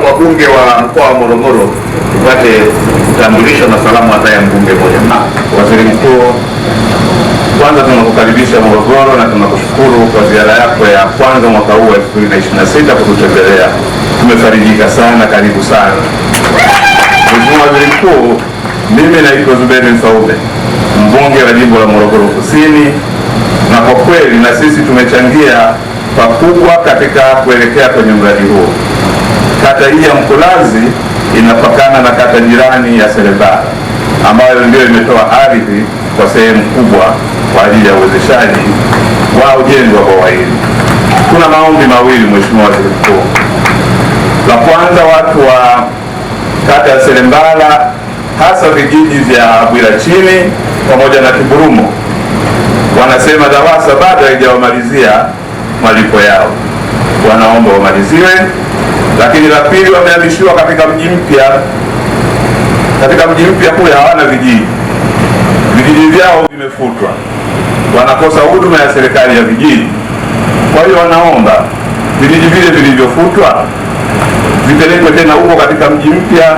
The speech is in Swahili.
wabunge wa mkoa wa Morogoro tupate utambulisho na salamu hata ya mbunge mmoja. Waziri Mkuu, kwanza tunakukaribisha Morogoro na tunakushukuru kwa ziara yako ya kwanza mwaka huu 2026 kututembelea. Tumefarijika sana, karibu sana. Mheshimiwa Waziri Mkuu, mimi naitwa Zuberi Mfaume, mbunge wa jimbo la Morogoro Kusini, na kwa kweli na sisi tumechangia pakubwa katika kuelekea kwenye mradi huu. Kata hii ya Mkulazi inapakana na kata jirani ya Serembala ambayo ndio imetoa ardhi kwa sehemu kubwa kwa ajili ya uwezeshaji wa ujenzi wa bwawa hili. Kuna maombi mawili Mheshimiwa Waziri Mkuu. La kwanza, watu wa kata ya Serembala hasa vijiji vya Bwirachini pamoja na Kiburumo wanasema DAWASA bado haijawamalizia malipo yao, wanaomba wamaliziwe. Lakini la pili, wamehamishiwa katika mji mpya. Katika mji mpya kule hawana vijiji vyao vimefutwa, wanakosa huduma ya serikali ya vijiji. Kwa hiyo wanaomba vijiji vile vilivyofutwa vipelekwe tena huko katika mji mpya.